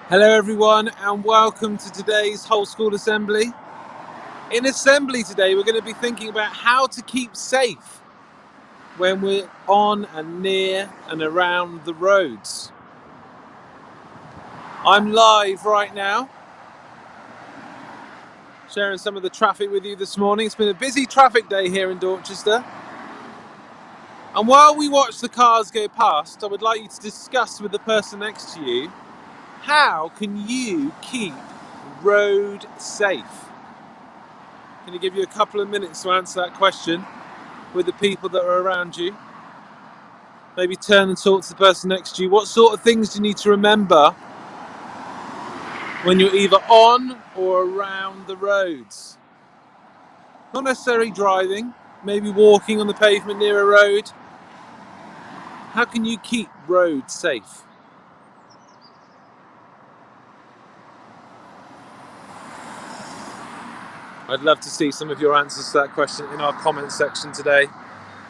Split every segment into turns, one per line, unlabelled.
Hello everyone and welcome to today's whole school assembly. In assembly today we're going to be thinking about how to keep safe when we're on and near and around the roads. I'm live right now, sharing some of the traffic with you this morning. It's been a busy traffic day here in Dorchester. And while we watch the cars go past, I would like you to discuss with the person next to you, how can you keep road safe? Can you give you a couple of minutes to answer that question with the people that are around you? Maybe turn and talk to the person next to you. What sort of things do you need to remember when you're either on or around the roads? Not necessarily driving, maybe walking on the pavement near a road. How can you keep roads safe? I'd love to see some of your answers to that question in our comments section today.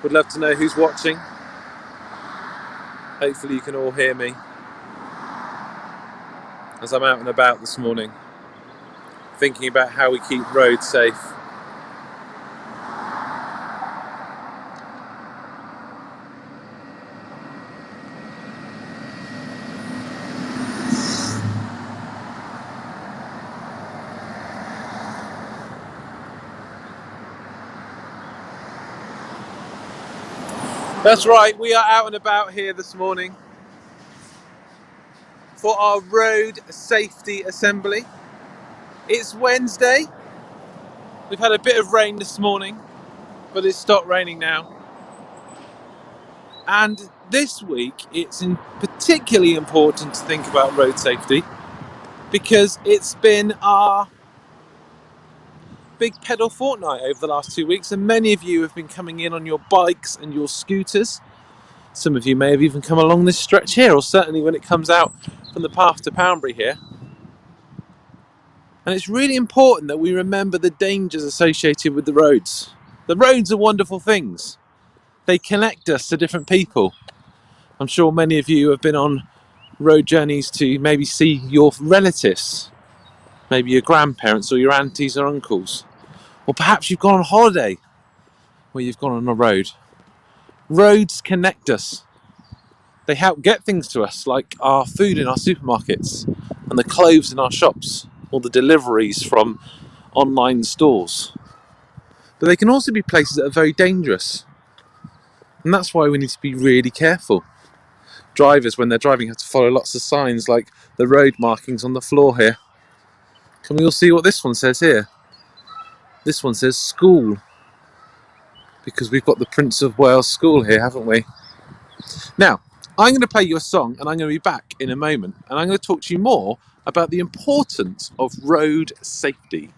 Would love to know who's watching. Hopefully you can all hear me as I'm out and about this morning, thinking about how we keep roads safe. That's right, we are out and about here this morning for our road safety assembly. It's Wednesday. We've had a bit of rain this morning, but it's stopped raining now. And this week, it's particularly important to think about road safety because it's been our big pedal fortnight over the last 2 weeks, and many of you have been coming in on your bikes and your scooters. Some of you may have even come along this stretch here, or certainly when it comes out from the path to Poundbury here. And it's really important that we remember the dangers associated with the roads. The roads are wonderful things. They connect us to different people. I'm sure many of you have been on road journeys to maybe see your relatives, maybe your grandparents or your aunties or uncles. Or perhaps you've gone on holiday where you've gone on a road. Roads connect us. They help get things to us, like our food in our supermarkets and the clothes in our shops, or the deliveries from online stores. But they can also be places that are very dangerous. And that's why we need to be really careful. Drivers, when they're driving, have to follow lots of signs like the road markings on the floor here. Can we all see what this one says here? This one says school, because we've got the Prince of Wales School here, haven't we? Now, I'm going to play you a song and I'm going to be back in a moment, and I'm going to talk to you more about the importance of road safety.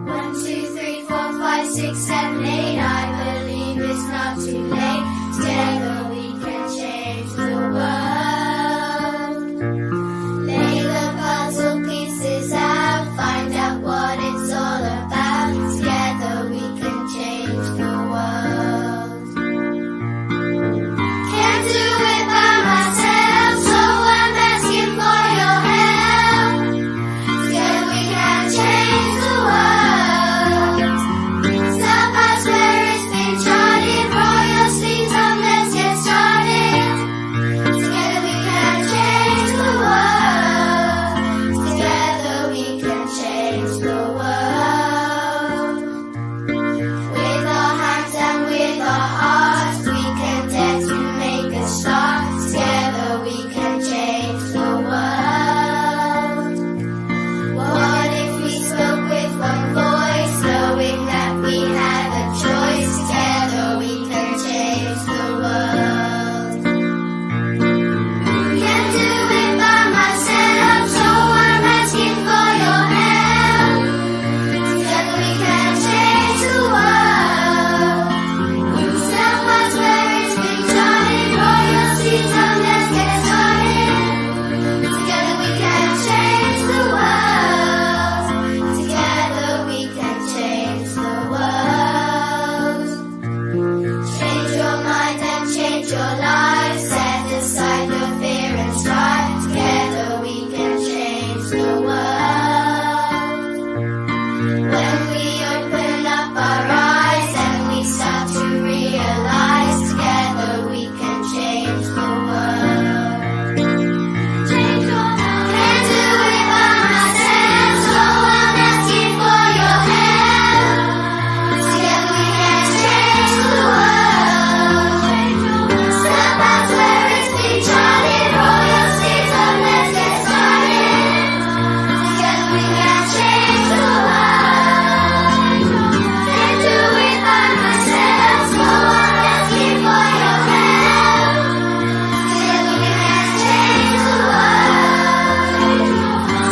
One, two, three, four, five, 6, 7, 8. I believe it's not too late. Together we can change the world. Lay the puzzle pieces out, find out what it's all about. Together your life. Set aside the fear and strife. Together we can change the world. When we open up our eyes and we start to realize, together we can change the world. Change the world. Can't do it by myself, so I'm asking for your help. Together we can change the world. Step out where it's been charted, roll your sleeves up, let's get started. Together we can change the world. Can't do it by myself, so I'm asking for your help. Together we can change the world.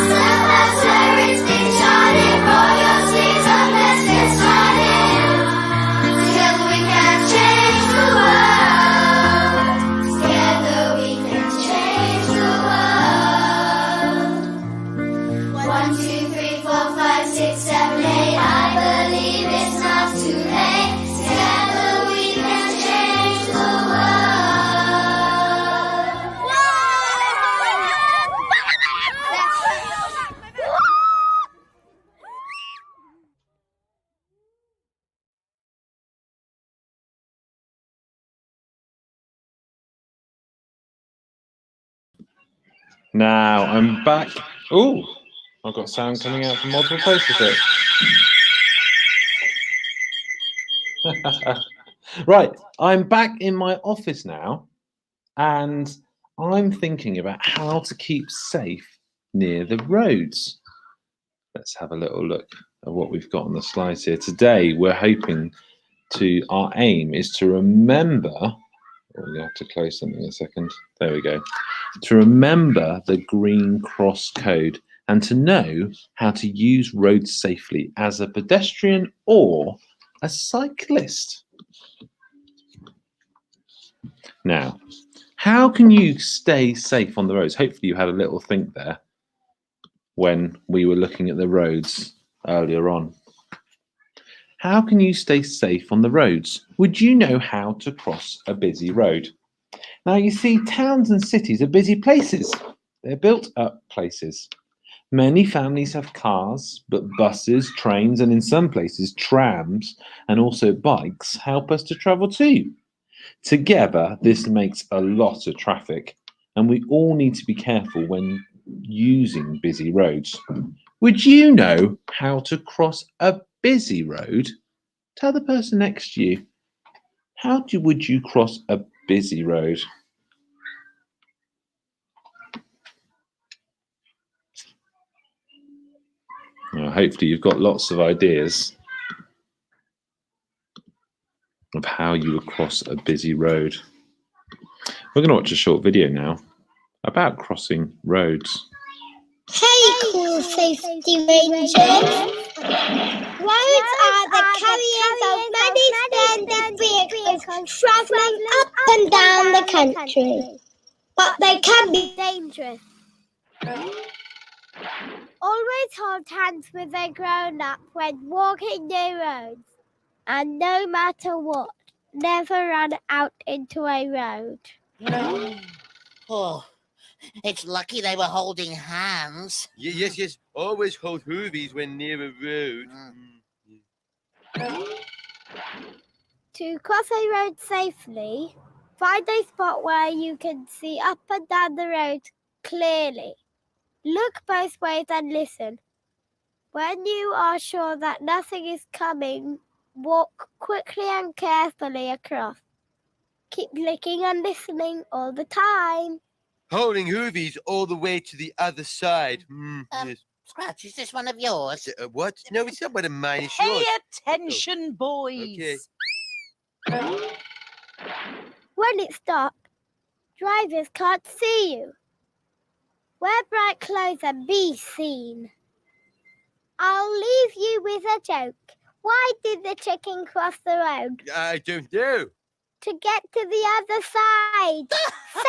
Step out where it's been charted, roll your sleeves up, let's get started. Together we can change the world. Together we can change the world. 1, 2, 3, 4, 5, 6, 7, 8. I believe it's not too late. Together we can change the
Now I'm back. Oh, I've got sound coming out from multiple places here. Right, I'm back in my office now, and I'm thinking about how to keep safe near the roads. Let's have a little look at what we've got on the slides here. Today, our aim is to remember, we have to close something a second. There we go. To remember the green cross code and to know how to use roads safely as a pedestrian or a cyclist. Now, how can you stay safe on the roads? Hopefully you had a little think there when we were looking at the roads earlier on. How can you stay safe on the roads? Would you know how to cross a busy road? Now, you see, towns and cities are busy places. They're built up places. Many families have cars, but buses, trains, and in some places, trams and also bikes help us to travel too. Together, this makes a lot of traffic, and we all need to be careful when using busy roads. Would you know how to cross a busy road? Tell the person next to you. Would you cross a busy road? Well, hopefully you've got lots of ideas of how you would cross a busy road. We're going to watch a short video now about crossing roads.
Hey, cool safety rangers! Roads are the carriers of many splendid vehicles travelling up and down the country, but they can be dangerous. Always hold hands with a grown-up when walking near roads, and no matter what, never run out into a road.
Oh, it's lucky they were holding hands.
Yes. Always hold hoovies when near a road.
To cross a road safely, find a spot where you can see up and down the road clearly. Look both ways and listen. When you are sure that nothing is coming, walk quickly and carefully across. Keep looking and listening all the time.
Holding hoovies all the way to the other side. Yes.
Scratch, is this one of yours?
What? No, it's not one of mine. It's
Pay
yours.
attention, boys.
Okay.
When it's dark, drivers can't see you. Wear bright clothes and be seen. I'll leave you with a joke. Why did the chicken cross the road?
I don't know.
To get to the other side.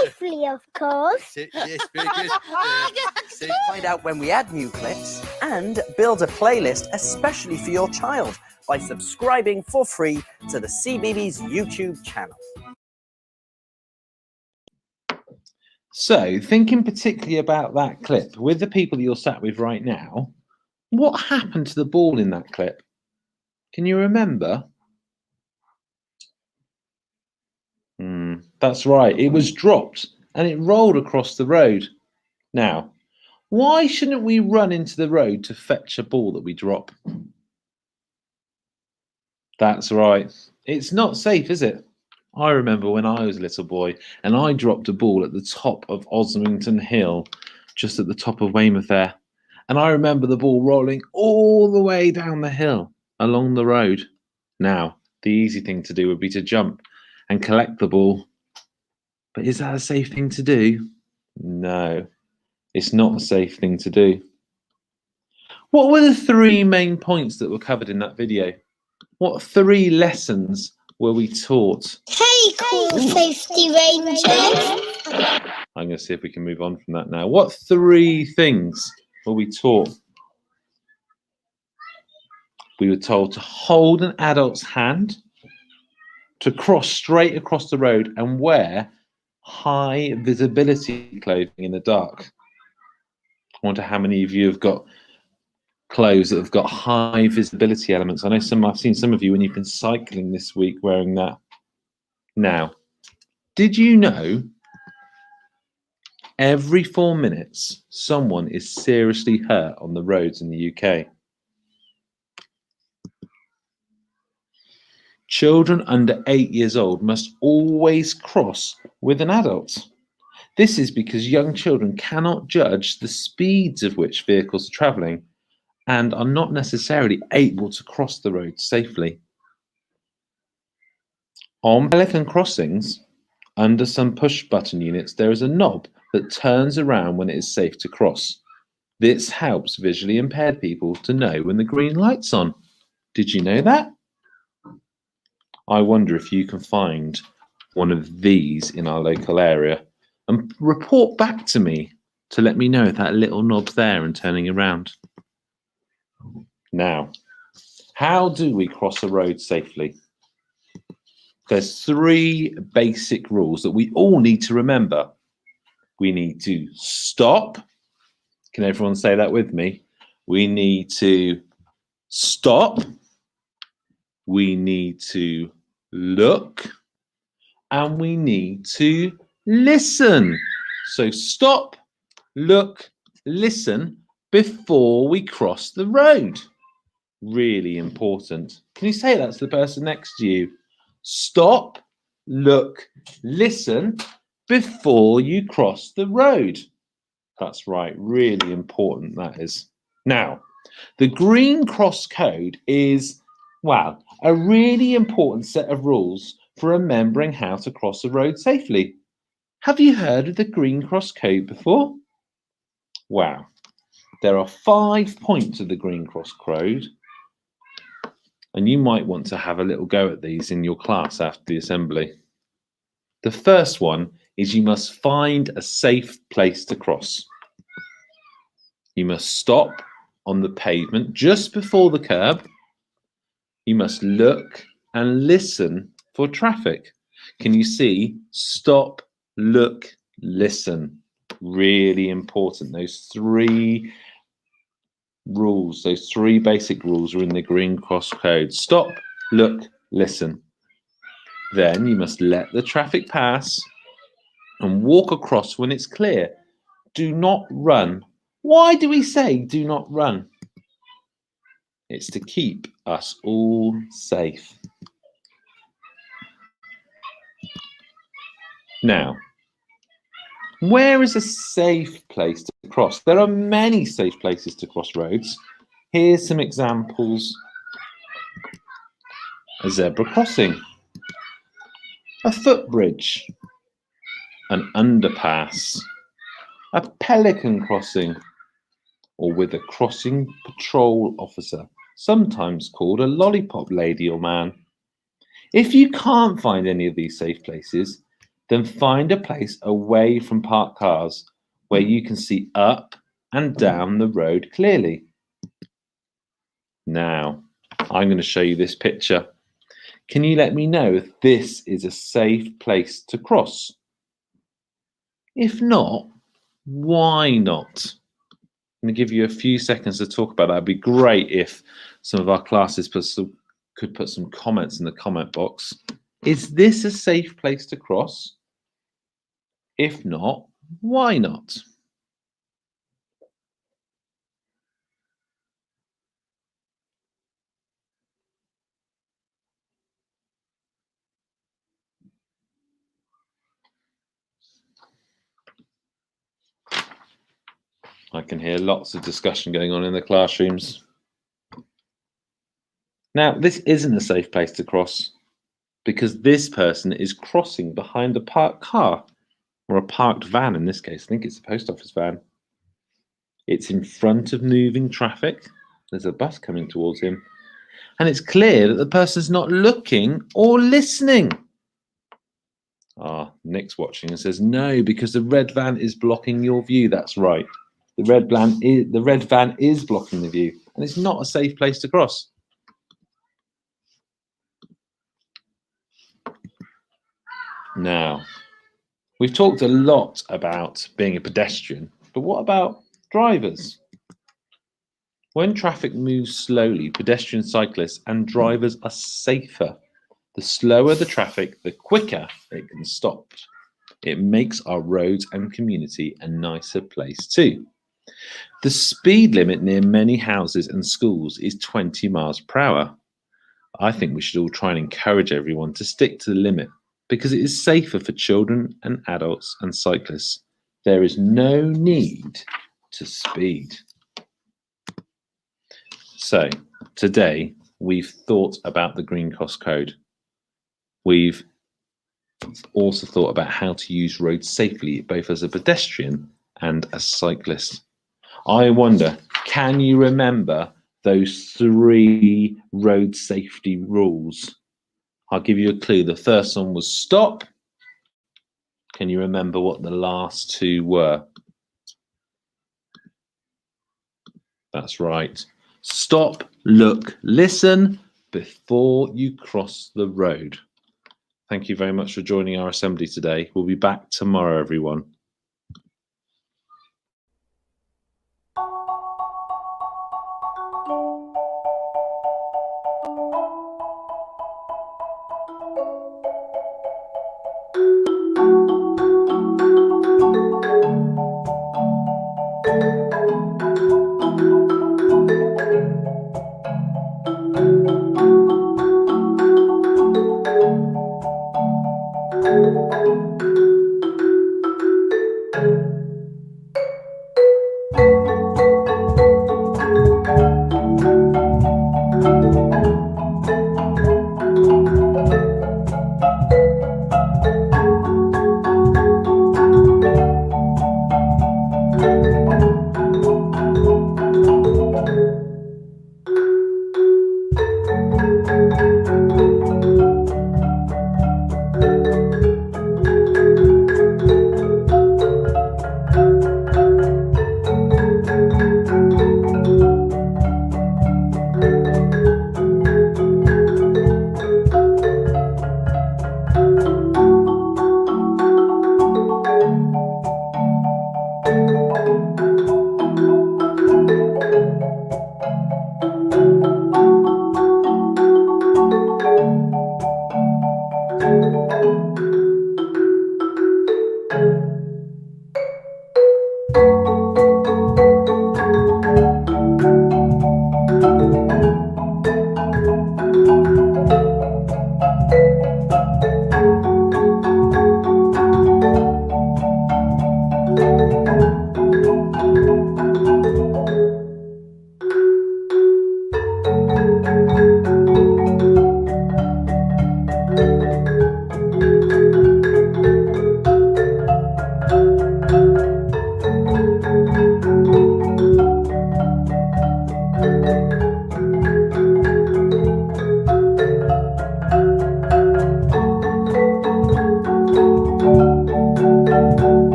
Safely, of course.
Yes, very good.
Find out when we add new clips and build a playlist especially for your child by subscribing for free to the CBeebies YouTube channel.
So, thinking particularly about that clip, with the people that you're sat with right now, what happened to the ball in that clip? Can you remember? That's right, it was dropped and it rolled across the road. Now, why shouldn't we run into the road to fetch a ball that we drop? That's right, it's not safe, is it? I remember when I was a little boy and I dropped a ball at the top of Osmington Hill, just at the top of Weymouth there. And I remember the ball rolling all the way down the hill along the road. Now, the easy thing to do would be to jump and collect the ball. But is that a safe thing to do? No, it's not a safe thing to do. What were the 3 main points that were covered in that video? What 3 lessons were we taught?
Hey, cool safety rangers.
I'm going to see if we can move on from that now. What 3 things were we taught? We were told to hold an adult's hand, to cross straight across the road, and wear high visibility clothing in the dark. I wonder how many of you have got clothes that have got high visibility elements. I know I've seen some of you when you've been cycling this week wearing that. Now, did you know every 4 minutes someone is seriously hurt on the roads in the UK? Children under 8 years old must always cross with an adult. This is because young children cannot judge the speeds of which vehicles are travelling and are not necessarily able to cross the road safely. On Pelican Crossings, under some push-button units, there is a knob that turns around when it is safe to cross. This helps visually impaired people to know when the green light's on. Did you know that? I wonder if you can find one of these in our local area and report back to me to let me know if that little knob's there and turning around. Now, how do we cross a road safely? There's 3 basic rules that we all need to remember. We need to stop. Can everyone say that with me? We need to stop. We need to look. And we need to listen. So stop, look, listen before we cross the road. Really important. Can you say that to the person next to you? Stop, look, listen before you cross the road. That's right, really important that is. Now, the Green Cross Code is, well, a really important set of rules for remembering how to cross a road safely. Have you heard of the Green Cross Code before? Wow, there are 5 points of the Green Cross Code, and you might want to have a little go at these in your class after the assembly. The first one is you must find a safe place to cross. You must stop on the pavement just before the curb. You must look and listen for traffic. Can you see? Stop, look, listen. Really important. Those 3 rules, those 3 basic rules are in the Green Cross Code. Stop, look, listen. Then you must let the traffic pass and walk across when it's clear. Do not run. Why do we say do not run? It's to keep us all safe. Now, where is a safe place to cross? There are many safe places to cross roads. Here's some examples. A zebra crossing, a footbridge, an underpass, a pelican crossing, or with a crossing patrol officer, sometimes called a lollipop lady or man. If you can't find any of these safe places, then find a place away from parked cars where you can see up and down the road clearly. Now, I'm going to show you this picture. Can you let me know if this is a safe place to cross? If not, why not? I'm going to give you a few seconds to talk about that. It'd be great if some of our classes could put some comments in the comment box. Is this a safe place to cross? If not, why not? I can hear lots of discussion going on in the classrooms. Now, this isn't a safe place to cross because this person is crossing behind a parked car, or a parked van in this case. I think it's a post office van. It's in front of moving traffic. There's a bus coming towards him. And it's clear that the person's not looking or listening. Nick's watching and says, no, because the red van is blocking your view. That's right. The red van is blocking the view, and it's not a safe place to cross. Now, we've talked a lot about being a pedestrian, but what about drivers? When traffic moves slowly, pedestrians, cyclists, and drivers are safer. The slower the traffic, the quicker it can stop. It makes our roads and community a nicer place too. The speed limit near many houses and schools is 20 miles per hour. I think we should all try and encourage everyone to stick to the limit because it is safer for children and adults and cyclists. There is no need to speed. So today we've thought about the Green Cross Code. We've also thought about how to use roads safely, both as a pedestrian and a cyclist. I wonder, can you remember those 3 road safety rules? I'll give you a clue. The first one was stop. Can you remember what the last 2 were? That's right. Stop, look, listen before you cross the road. Thank you very much for joining our assembly today. We'll be back tomorrow, everyone.